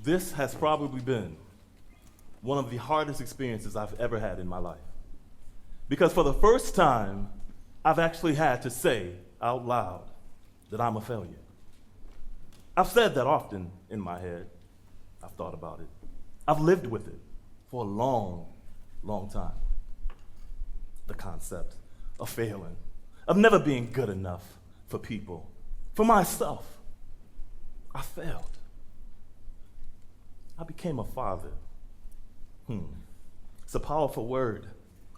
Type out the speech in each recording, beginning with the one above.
This has probably been one of the hardest experiences I've ever had in my life. Because for the first time, I've actually had to say out loud that I'm a failure. I've said that often in my head. I've thought about it. I've lived with it for a long, long time. The concept of failing, of never being good enough for people, for myself. I failed. I became a father. It's a powerful word.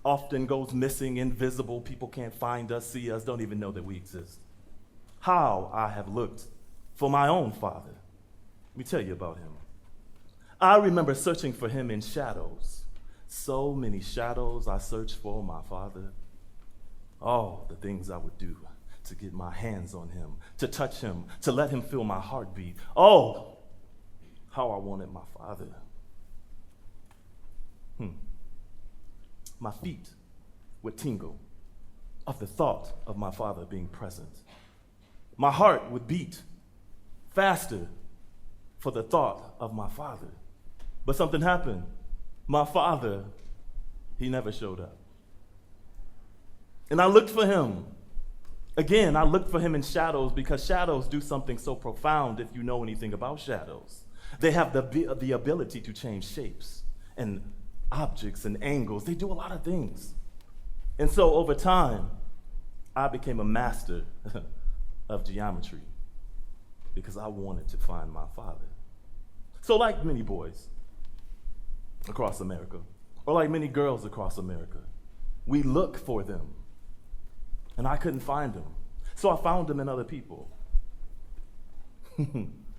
Often goes missing, invisible. People can't find us, see us, don't even know that we exist. How I have looked for my own father. Let me tell you about him. I remember searching for him in shadows. So many shadows I searched for my father. All the things I would do to get my hands on him, to touch him, to let him feel my heartbeat. Oh, how I wanted my father. My feet would tingle of the thought of my father being present. My heart would beat faster for the thought of my father. But something happened. My father, he never showed up. And I looked for him. Again, I looked for him in shadows because shadows do something so profound if you know anything about shadows. They have the ability to change shapes and objects and angles. They do a lot of things. And so over time, I became a master of geometry because I wanted to find my father. So like many boys across America, or like many girls across America, we look for them. And I couldn't find them. So I found them in other people.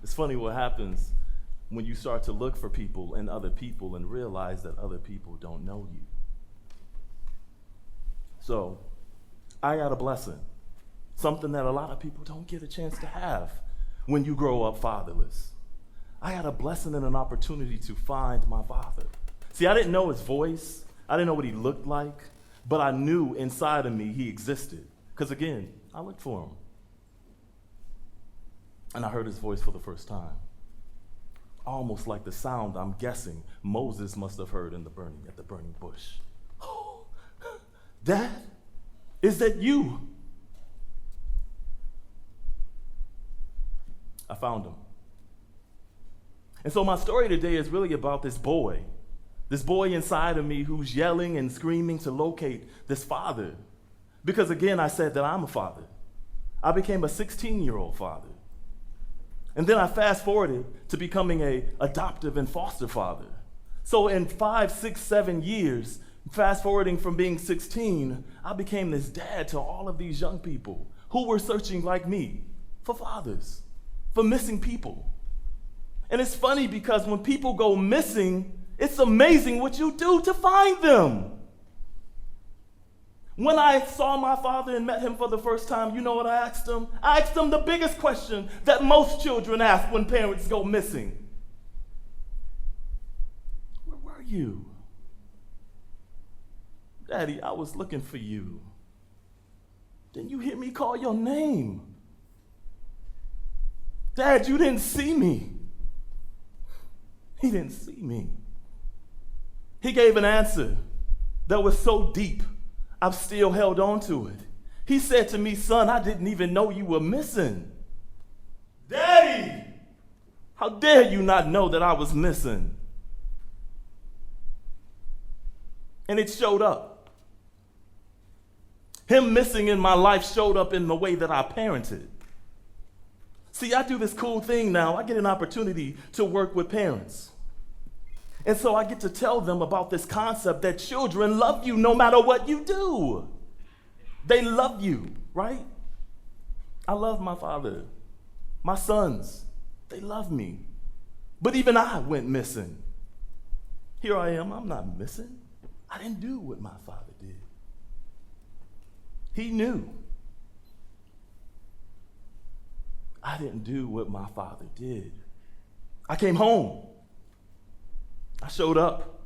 It's funny what happens when you start to look for people in other people and realize that other people don't know you. So I got a blessing, something that a lot of people don't get a chance to have when you grow up fatherless. I had a blessing and an opportunity to find my father. See, I didn't know his voice. I didn't know what he looked like, but I knew inside of me he existed. Because again, I looked for him. And I heard his voice for the first time. Almost like the sound, I'm guessing, Moses must have heard at the burning bush. Oh, Dad, is that you? I found him. And so my story today is really about this boy inside of me who's yelling and screaming to locate this father. Because again, I said that I'm a father. I became a 16-year-old father. And then I fast forwarded to becoming an adoptive and foster father. So in 5, 6, 7 years, fast forwarding from being 16, I became this dad to all of these young people who were searching like me for fathers, for missing people. And it's funny because when people go missing, it's amazing what you do to find them. When I saw my father and met him for the first time, you know what I asked him? I asked him the biggest question that most children ask when parents go missing. Where were you? Daddy, I was looking for you. Didn't you hear me call your name? Dad, you didn't see me. He didn't see me. He gave an answer that was so deep, I've still held on to it. He said to me, son, I didn't even know you were missing. Daddy, how dare you not know that I was missing? And it showed up. Him missing in my life showed up in the way that I parented. See, I do this cool thing now. I get an opportunity to work with parents. And so I get to tell them about this concept that children love you no matter what you do. They love you, right? I love my father. My sons, they love me. But even I went missing. Here I am, I'm not missing. I didn't do what my father did. He knew. I didn't do what my father did. I came home. I showed up.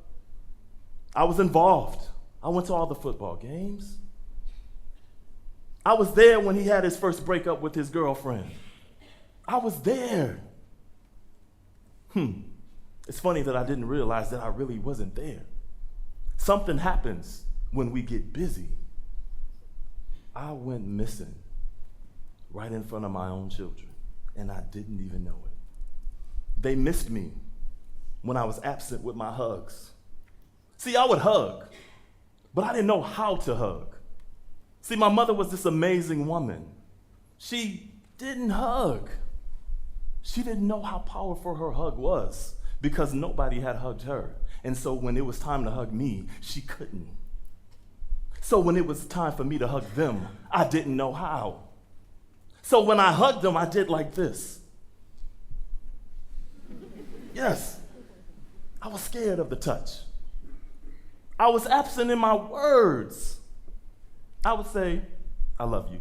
I was involved. I went to all the football games. I was there when he had his first breakup with his girlfriend. I was there. It's funny that I didn't realize that I really wasn't there. Something happens when we get busy. I went missing right in front of my own children, and I didn't even know it. They missed me when I was absent with my hugs. See, I would hug, but I didn't know how to hug. See, my mother was this amazing woman. She didn't hug. She didn't know how powerful her hug was because nobody had hugged her. And so when it was time to hug me, she couldn't. So when it was time for me to hug them, I didn't know how. So when I hugged them, I did like this. Yes, I was scared of the touch. I was absent in my words. I would say, I love you.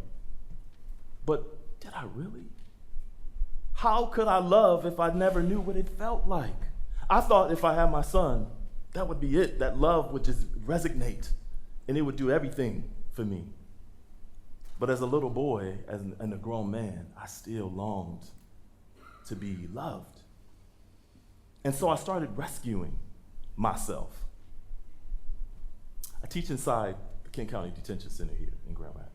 But did I really? How could I love if I never knew what it felt like? I thought if I had my son, that would be it. That love would just resonate and it would do everything for me. But as a little boy and a grown man, I still longed to be loved. And so I started rescuing myself. I teach inside the King County Detention Center here in Grand Rapids.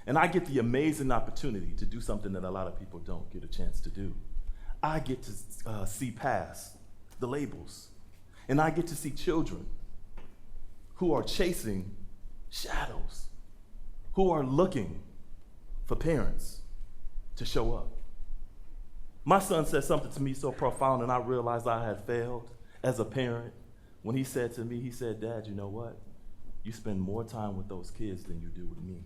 And I get the amazing opportunity to do something that a lot of people don't get a chance to do. I get to see past the labels. And I get to see children who are chasing shadows, who are looking for parents to show up. My son said something to me so profound, and I realized I had failed as a parent when he said to me, he said, "Dad, you know what? You spend more time with those kids than you do with me."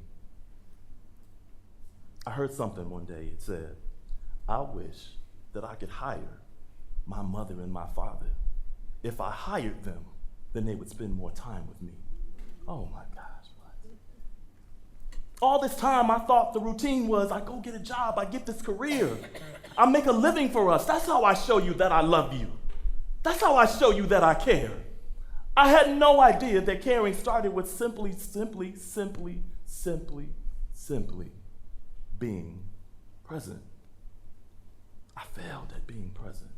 I heard something one day. It said, "I wish that I could hire my mother and my father. If I hired them, then they would spend more time with me." Oh my gosh, what? All this time I thought the routine was I go get a job, I get this career, I make a living for us. That's how I show you that I love you. That's how I show you that I care. I had no idea that caring started with simply being present. I failed at being present.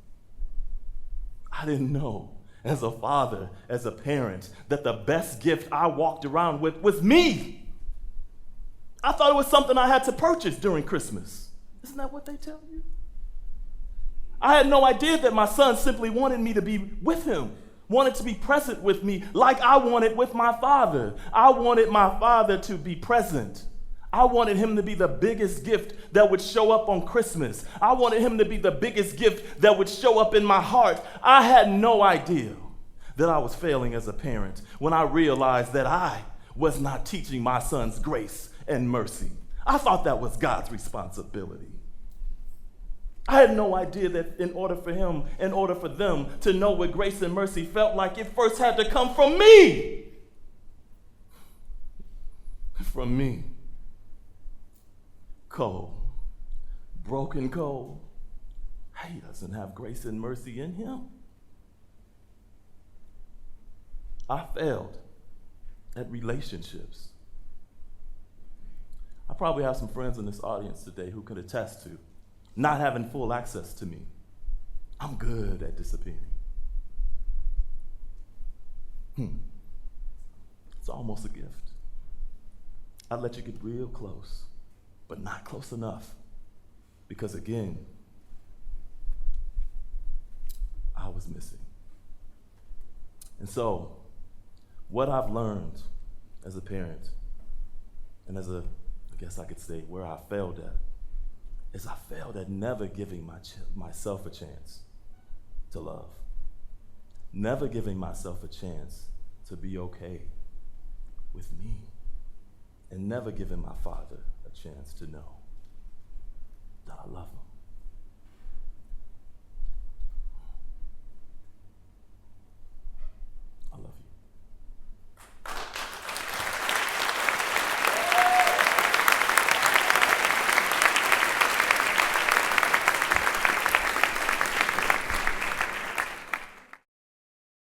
I didn't know as a father, as a parent, that the best gift I walked around with was me. I thought it was something I had to purchase during Christmas. Isn't that what they tell you? I had no idea that my son simply wanted me to be with him, wanted to be present with me like I wanted with my father. I wanted my father to be present. I wanted him to be the biggest gift that would show up on Christmas. I wanted him to be the biggest gift that would show up in my heart. I had no idea that I was failing as a parent when I realized that I was not teaching my sons grace and mercy. I thought that was God's responsibility. I had no idea that in order for them to know what grace and mercy felt like, it first had to come from me. From me. Cole, broken Cole, he doesn't have grace and mercy in him. I failed at relationships. I probably have some friends in this audience today who could attest to not having full access to me. I'm good at disappearing. It's almost a gift. I'd let you get real close, but not close enough. Because again, I was missing. And so, what I've learned as a parent, and I guess I could say where I failed at, is I failed at never giving myself a chance to love. Never giving myself a chance to be okay with me. And never giving my father a chance to know that I love him.